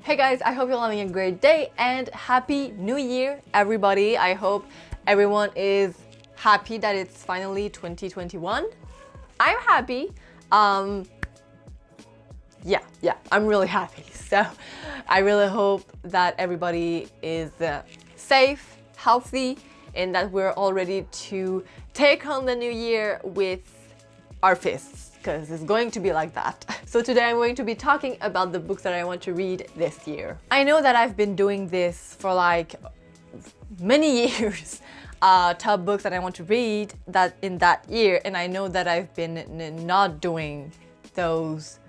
Hey guys, I hope you're having a great day and happy new year everybody. I hope everyone is happy that it's finally 2021. I'm happy. Yeah, I'm really happy. So I really hope that everybody is safe, healthy, and that we're all ready to take on the new year with our fists, because it's going to be like that. So today I'm going to be talking about the books that I want to read this year. I know that I've been doing this for like many years, top books that I want to read that in that year, and I know that I've been not doing those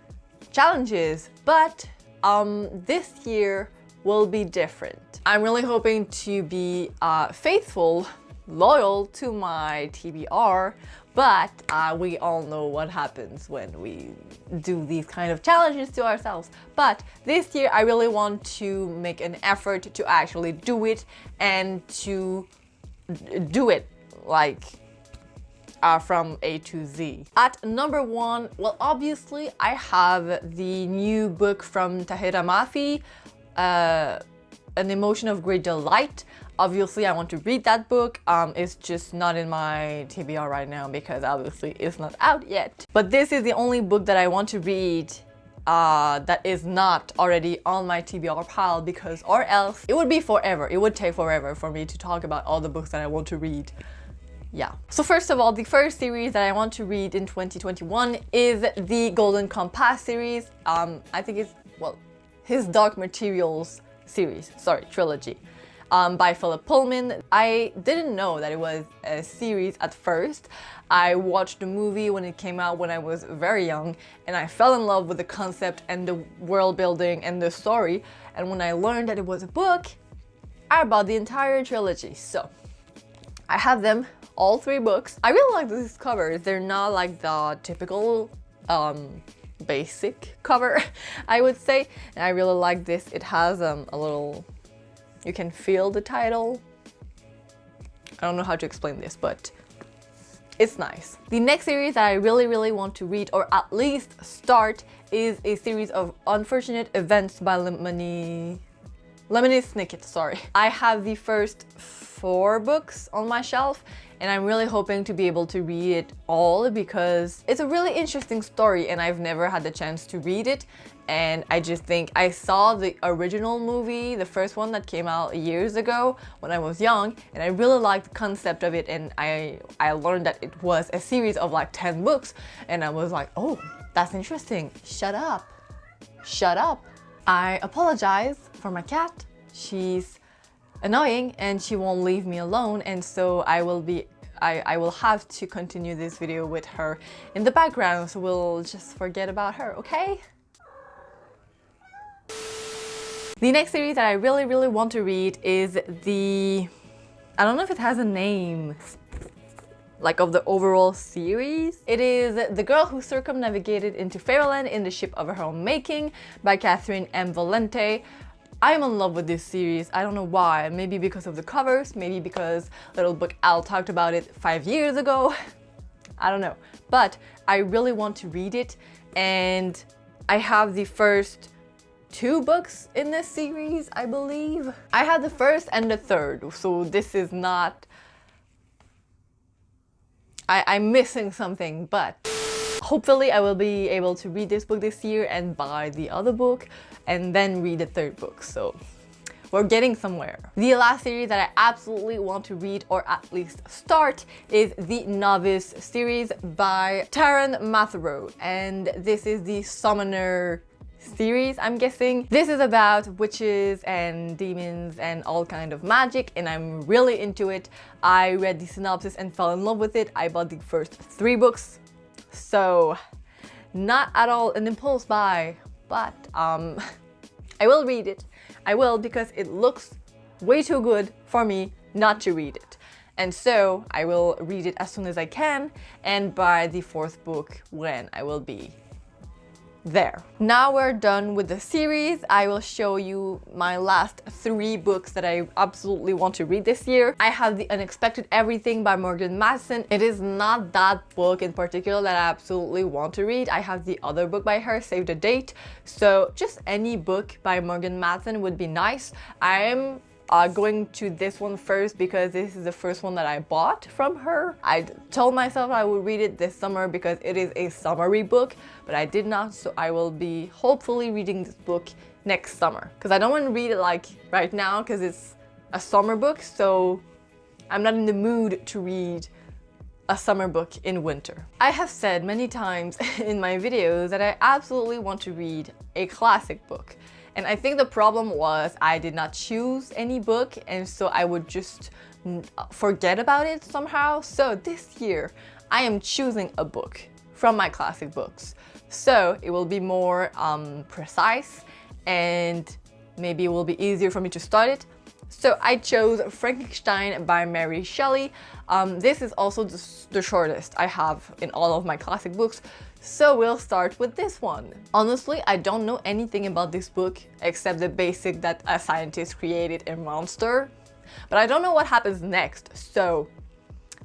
challenges, but this year will be different. I'm really hoping to be faithful, loyal to my TBR, but we all know what happens when we do these kind of challenges to ourselves. But this year I really want to make an effort to actually do it and to do it like from A to Z. At number one, well, obviously I have the new book from Tahira Mafi, An Emotion of Great Delight. Obviously I want to read that book. It's just not in my TBR right now because obviously it's not out yet. But this is the only book that I want to read that is not already on my TBR pile, because or else it would be forever. It would take forever for me to talk about all the books that I want to read. Yeah. So first of all, the first series that I want to read in 2021 is the Golden Compass series. I think it's, well, his Dark Materials series, trilogy, by Philip Pullman. I didn't know that it was a series at first. I watched the movie when it came out when I was very young, and I fell in love with the concept and the world building and the story. And when I learned that it was a book, I bought the entire trilogy. So I have them, all three books. I really like these covers. They're not like the typical basic cover, I would say. And I really like this. It has a little, you can feel the title. I don't know how to explain this, but it's nice. The next series that I really want to read, or at least start, is a series of Unfortunate Events by Lemony Snicket, sorry. I have the first 4 books on my shelf, and I'm really hoping to be able to read it all because it's a really interesting story and I've never had the chance to read it. And I just think I saw the original movie, the first one that came out years ago when I was young, and I really liked the concept of it, and I learned that it was a series of like 10 books, and I was like, oh, that's interesting. Shut up. Shut up. I apologize for my cat. She's annoying and she won't leave me alone, and so I will have to continue this video with her in the background, so we'll just forget about her, okay? The next series that I really want to read is the, I don't know if it has a name, like of the overall series. It is The Girl Who Circumnavigated into Fairyland in the Ship of Her Own Making by Catherine M. Valente. I'm in love with this series. I don't know why. Maybe because of the covers, maybe because Little Book Al talked about it 5 years ago. I don't know. But I really want to read it, and I have the first 2 books in this series, I believe. I had the first and the third, so this is not... I'm missing something, but hopefully I will be able to read this book this year and buy the other book and then read the third book, so we're getting somewhere. The last series that I absolutely want to read, or at least start, is the Novice series by Taran Mathero, and this is the Summoner series, I'm guessing. This is about witches and demons and all kind of magic, and I'm really into it. I read the synopsis and fell in love with it. I bought the first 3 books, so not at all an impulse buy, but I will read it. I will, because it looks way too good for me not to read it. And so I will read it as soon as I can and buy the 4th book when I will be there. Now we're done with the series. I will show you my last 3 books that I absolutely want to read this year. I have The Unexpected Everything by Morgan Matson. It is not that book in particular that I absolutely want to read. I have the other book by her, Save the Date. So just any book by Morgan Matson would be nice. I am going to this one first because this is the first one that I bought from her. I told myself I would read it this summer because it is a summery book, but I did not, so I will be hopefully reading this book next summer. Because I don't want to read it like right now because it's a summer book, so I'm not in the mood to read a summer book in winter. I have said many times in my videos that I absolutely want to read a classic book. And I think the problem was I did not choose any book, and so I would just forget about it somehow. So this year I am choosing a book from my classic books. So it will be more precise, and maybe it will be easier for me to start it. So I chose Frankenstein by Mary Shelley. This is also the shortest I have in all of my classic books. So we'll start with this one. Honestly, I don't know anything about this book except the basic that a scientist created a monster. But I don't know what happens next, so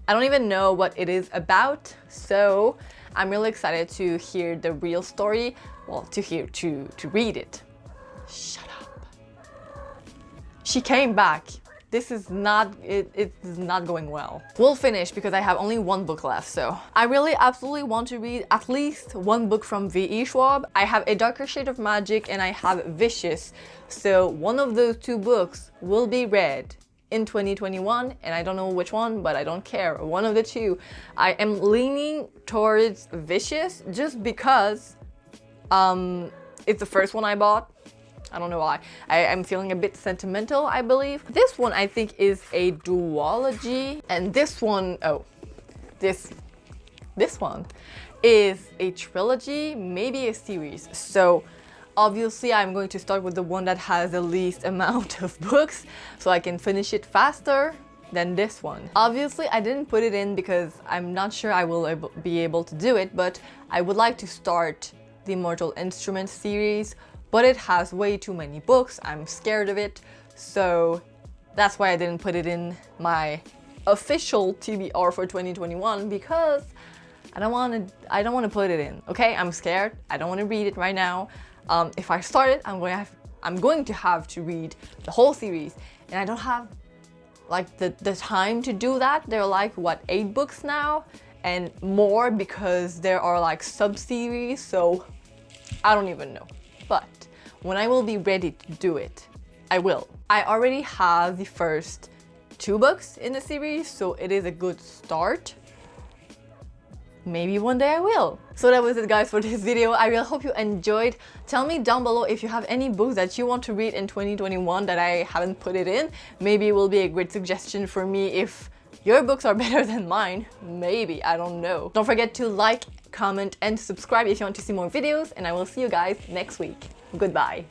I don't even know what it is about. So I'm really excited to hear the real story. Well, to read it. Shut up. She came back. This is not, it's not going well. We'll finish because I have only 1 book left, so. I really absolutely want to read at least 1 book from V.E. Schwab. I have A Darker Shade of Magic and I have Vicious. So one of those 2 books will be read in 2021, and I don't know which one, but I don't care. One of the 2. I am leaning towards Vicious just because it's the first one I bought. I don't know why. I'm feeling a bit sentimental, I believe. This one I think is a duology, and this one, this one is a trilogy, maybe a series. So obviously I'm going to start with the one that has the least amount of books so I can finish it faster than this one. Obviously I didn't put it in because I'm not sure I will be able to do it, but I would like to start the Mortal Instruments series, but it has way too many books. I'm scared of it, so that's why I didn't put it in my official TBR for 2021 because I don't want to put it in. Okay, I'm scared. I don't want to read it right now. If I start it, I'm going to have to read the whole series, and I don't have like the time to do that. There are like what, 8 books now and more because there are like sub-series, so I don't even know. But when I will be ready to do it, I will. I already have the first 2 books in the series, so it is a good start. Maybe one day I will. So that was it, guys, for this video. I really hope you enjoyed. Tell me down below if you have any books that you want to read in 2021 that I haven't put it in. Maybe it will be a great suggestion for me if your books are better than mine. Maybe, I don't know. Don't forget to like, comment, and subscribe if you want to see more videos, and I will see you guys next week. Goodbye.